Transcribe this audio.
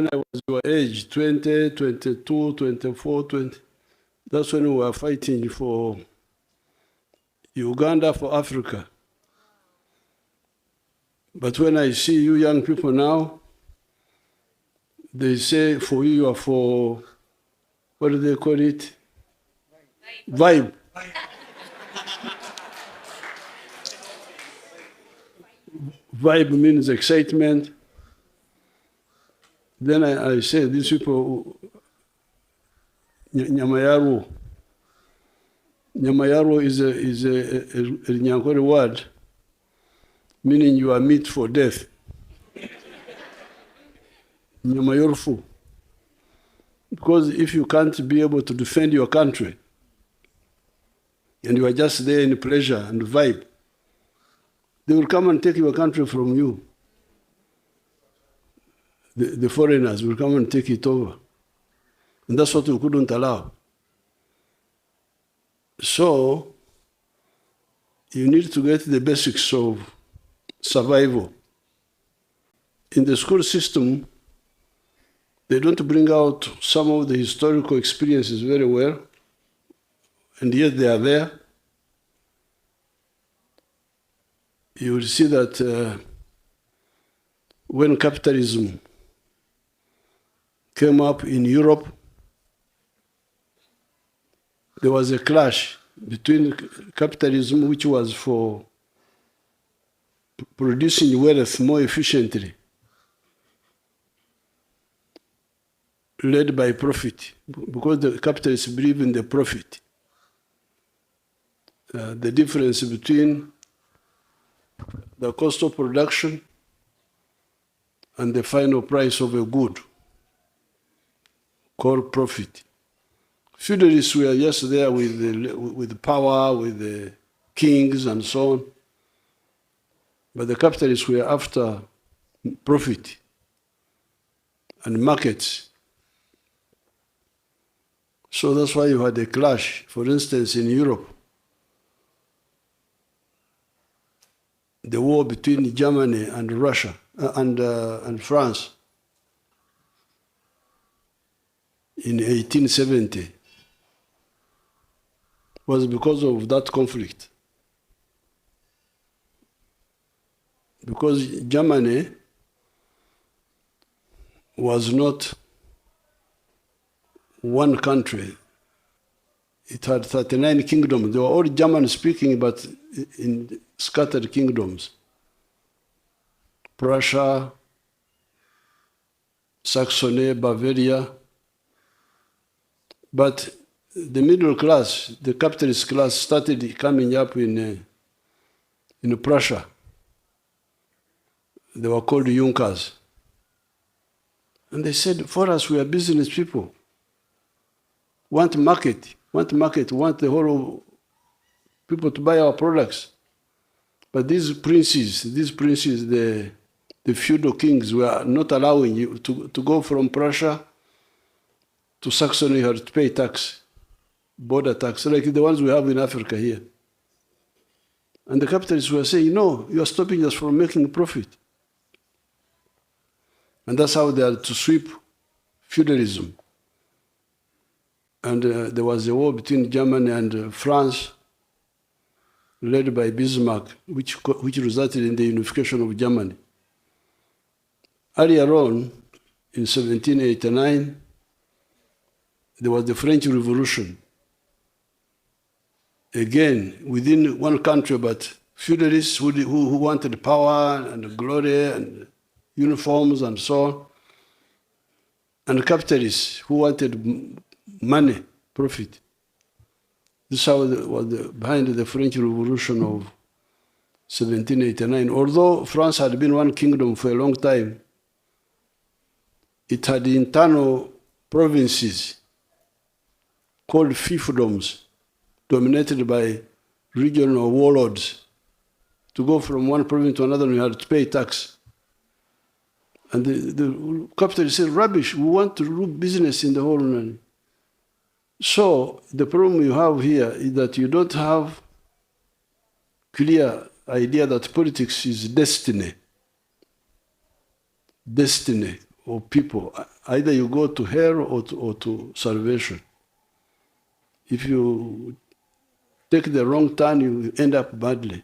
when I was your age, 20, 22, 24, 20, that's when we were fighting for Uganda, for Africa. But when I see you young people now, they say for you are for, what do they call it? Vibe. Vibe means excitement. Then I say, these people, Nyama Yaro is a Nyankore word, meaning you are meat for death. Nyama Yorfu. Because if you can't be able to defend your country, and you are just there in pleasure and vibe, they will come and take your country from you. The foreigners will come and take it over. And that's what we couldn't allow. So, you need to get the basics of survival. In the school system, they don't bring out some of the historical experiences very well, and yet they are there. You will see that when capitalism came up in Europe, there was a clash between capitalism, which was for producing wealth more efficiently, led by profit, because the capitalists believe in the profit. The difference between the cost of production and the final price of a good, called profit. Feudalists were just there with power, with the kings and so on. But the capitalists were after profit and markets. So that's why you had a clash. For instance, in Europe, the war between Germany and Russia and France in 1870 was because of that conflict. Because Germany was not one country. It had 39 kingdoms. They were all German-speaking, but in scattered kingdoms. Prussia, Saxony, Bavaria. But the middle class, the capitalist class, started coming up in Prussia. They were called Junkers. And they said, for us, we are business people. Want market, want the whole of people to buy our products. But these princes, the feudal kings, were not allowing you to go from Prussia to Saxony. You had to pay tax, border tax, like the ones we have in Africa here. And the capitalists were saying, no, you are stopping us from making profit. And that's how they had to sweep feudalism. And there was a war between Germany and France, led by Bismarck, which resulted in the unification of Germany. Earlier on, in 1789, there was the French Revolution. Again, within one country, but feudalists who wanted power and glory and uniforms and so on, and capitalists who wanted money, profit. This is how was behind the French Revolution of 1789. Although France had been one kingdom for a long time, it had internal provinces called fiefdoms, dominated by regional warlords. To go from one province to another, you had to pay tax. And the capitalists said, rubbish, we want to do business in the whole land. So the problem you have here is that you don't have clear idea that politics is destiny. Destiny. of people. Either you go to hell or to salvation. If you take the wrong turn, you end up badly.